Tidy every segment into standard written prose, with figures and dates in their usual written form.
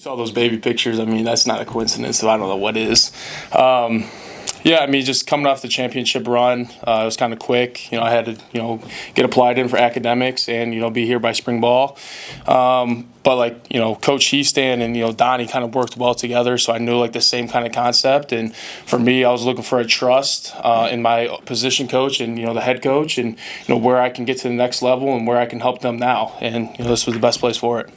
Saw those baby pictures. I mean, that's not a coincidence, so I don't know what is. Yeah, I mean, just coming off the championship run, it was kind of quick. I had to, get applied in for academics and, be here by spring ball. But Coach Heastan and, Donnie kind of worked well together, so I knew the same kind of concept. And for me, I was looking for a trust in my position coach and, the head coach and, where I can get to the next level and where I can help them now. And, this was the best place for it.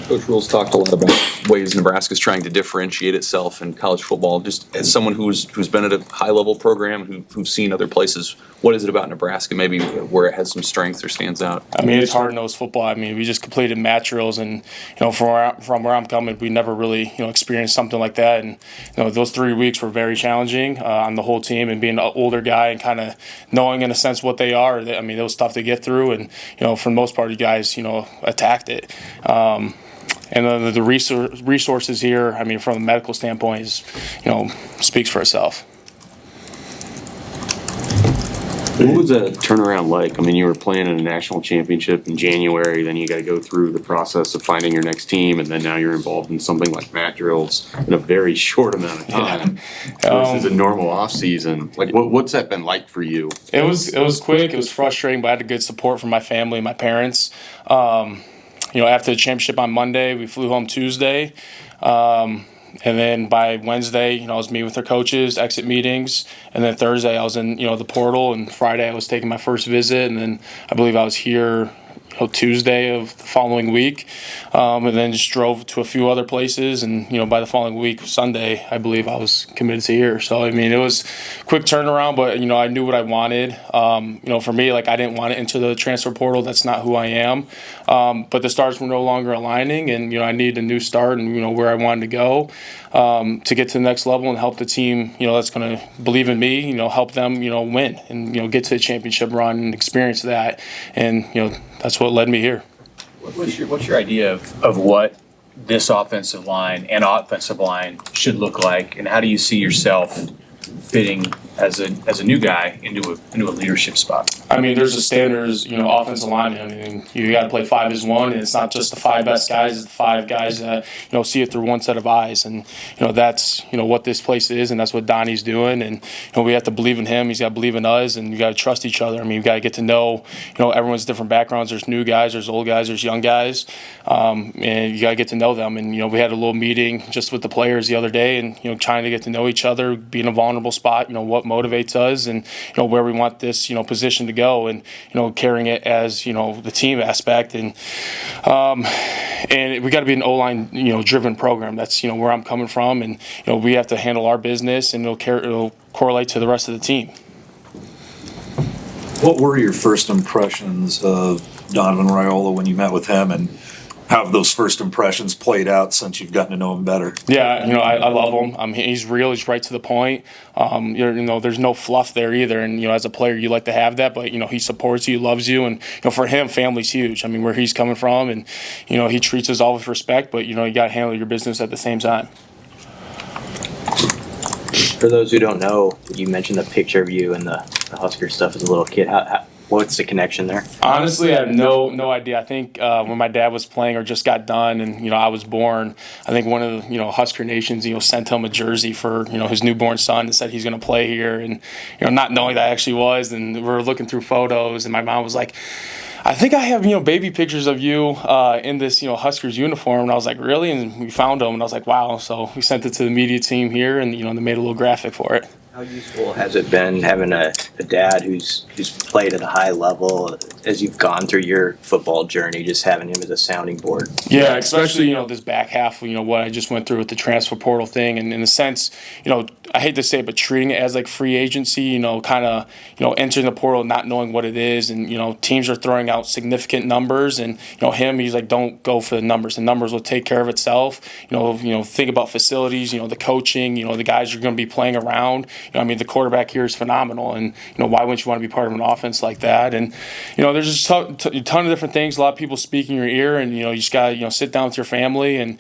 Coach Rule's talked a lot about ways Nebraska's trying to differentiate itself in college football. Just as someone who's been at a high-level program, who's seen other places, what is it about Nebraska maybe where it has some strength or stands out? I mean, it's hard-nosed football. I mean, we just completed mat drills, and from where I'm coming, we never really experienced something like that. And those 3 weeks were very challenging on the whole team. And being an older guy and kind of knowing in a sense what they are, I mean, it was tough to get through. And for the most part, you guys attacked it. And the resources here, I mean, from a medical standpoint, speaks for itself. What was that turnaround like? I mean, you were playing in a national championship in January, then you got to go through the process of finding your next team, and then now you're involved in something like mat drills in a very short amount of time versus a normal off season. What's that been like for you? It was quick. It was frustrating, but I had good support from my family and my parents. After the championship on Monday, we flew home Tuesday. And then by Wednesday, I was meeting with their coaches, exit meetings. And then Thursday, I was in, the portal. And Friday, I was taking my first visit. And then I believe I was here Tuesday of the following week. And then just drove to a few other places. And, by the following week, Sunday, I believe I was committed to here. So, I mean, it was a quick turnaround, but, I knew what I wanted. For me, I didn't want to enter the transfer portal. That's not who I am. But the stars were no longer aligning, and, I needed a new start and, where I wanted to go to get to the next level and help the team, that's going to believe in me, help them, win and, get to the championship run and experience that. And, that's what led me here. What's your idea of what this offensive line and offensive line should look like, and how do you see yourself fitting as a new guy into a leadership spot? I mean, there's a standards, offensive line. I mean, you got to play 5-1, and it's not just the 5 best guys; it's the 5 guys that see it through one set of eyes, and that's what this place is, and that's what Donnie's doing, and we have to believe in him. He's got to believe in us, and you got to trust each other. I mean, you got to get to know everyone's different backgrounds. There's new guys, there's old guys, there's young guys, and you got to get to know them. And we had a little meeting just with the players the other day, and trying to get to know each other, be in a vulnerable spot. What motivates us, and where we want this position to go, and carrying it as the team aspect, and we got to be an O-line driven program. That's where I'm coming from, and we have to handle our business, and it'll correlate to the rest of the team. What were your first impressions of Donovan Raiola when you met with him, and how have those first impressions played out since you've gotten to know him better? Yeah, I love him. He's real. He's right to the point. There's no fluff there either. And as a player, you like to have that. But he supports you, loves you, and for him, family's huge. I mean, where he's coming from, and he treats us all with respect. But you got to handle your business at the same time. For those who don't know, you mentioned the picture of you and the Husker stuff as a little kid. What's the connection there? Honestly, I have no idea. I think when my dad was playing or just got done, and I was born, I think one of the Husker Nations sent him a jersey for his newborn son and said he's going to play here, and not knowing that I actually was, and we were looking through photos, and my mom was like, I think I have baby pictures of you in this Huskers uniform, and I was like, really? And we found them, and I was like, wow. So we sent it to the media team here, and they made a little graphic for it. How useful has it been having a dad who's played at a high level as you've gone through your football journey, just having him as a sounding board? Yeah, especially, this back half, what I just went through with the transfer portal thing. And in a sense, I hate to say it, but treating it as like free agency, kind of, entering the portal, not knowing what it is. And, teams are throwing out significant numbers. And, he's like, don't go for the numbers. The numbers will take care of itself. Think about facilities, the coaching, the guys you're going to be playing around. The quarterback here is phenomenal, and why wouldn't you want to be part of an offense like that? And there's just a ton of different things. A lot of people speak in your ear, and you just gotta sit down with your family and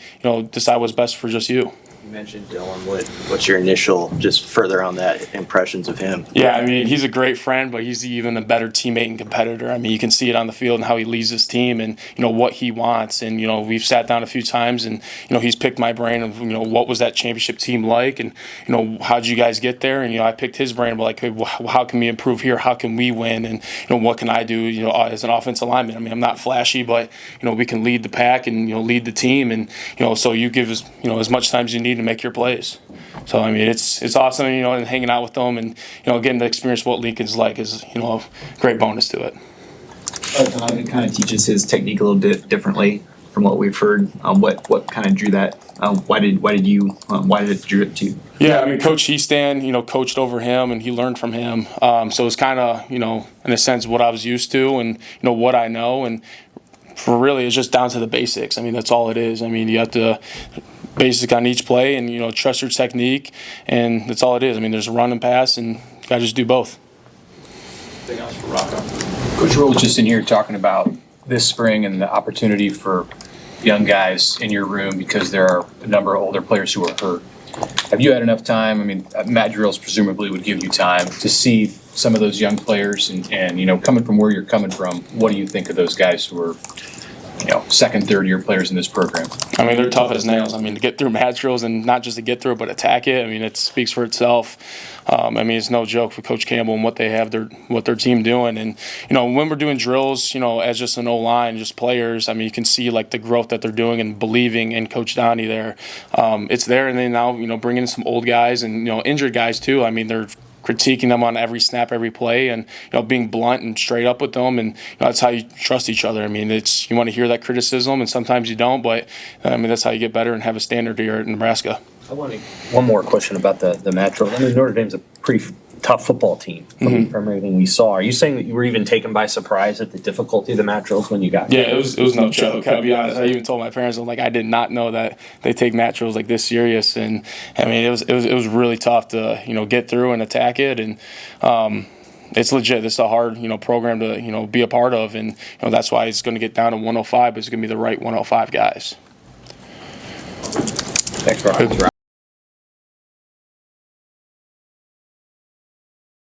decide what's best for just you. You mentioned Dylan. What's your initial, just further on that, impressions of him? Yeah, I mean, he's a great friend, but he's even a better teammate and competitor. I mean, you can see it on the field and how he leads his team and, what he wants. And, we've sat down a few times and, he's picked my brain of, what was that championship team like and, how'd you guys get there? And, I picked his brain, but like, hey, how can we improve here? How can we win? And, what can I do, as an offensive lineman? I mean, I'm not flashy, but, we can lead the pack and, lead the team. And, so you give us, as much time as you need to make your plays. So, I mean, it's awesome, and hanging out with them and, getting to experience what Lincoln's like is, a great bonus to it. It kind of teaches his technique a little bit differently from what we've heard. What kind of drew that? Why did it drew it to you? Yeah, I mean, Coach Heastan, coached over him and he learned from him. So it's kind of, in a sense, what I was used to and, what I know. And for really, it's just down to the basics. I mean, that's all it is. I mean, you have to basic on each play and, trust your technique. And that's all it is. I mean, there's a run and pass and you got to just do both. Anything else for Rocco? Coach World was just in here talking about this spring and the opportunity for young guys in your room because there are a number of older players who are hurt. Have you had enough time? I mean, Matt Drills presumably would give you time to see some of those young players and coming from where you're coming from, what do you think of those guys who are, second, third year players in this program? I mean, they're tough as nails. I mean, to get through Matt Drills and not just to get through it, but attack it, I mean, it speaks for itself. I mean, it's no joke for Coach Campbell and what they have, what their team doing. And, when we're doing drills, as just an O-line, just players, I mean, you can see, like, the growth that they're doing and believing in Coach Donnie there. It's there, and then now, bringing in some old guys and, injured guys too. I mean, they're critiquing them on every snap, every play, and being blunt and straight up with them, and that's how you trust each other. I mean, you want to hear that criticism, and sometimes you don't, but I mean that's how you get better and have a standard here at Nebraska. I want one more question about the Metro. I mean, Notre Dame's a pretty tough football team from everything we saw. Are you saying that you were even taken by surprise at the difficulty of the Matrills when you got there? Yeah, it was no joke. I'll be honest. I even told my parents, I'm like, I did not know that they take Matrills like this serious. And I mean, it was really tough to get through and attack it. And it's legit. This is a hard program to be a part of, and that's why it's going to get down to 105. But it's going to be the right 105 guys. Thanks, Rocco.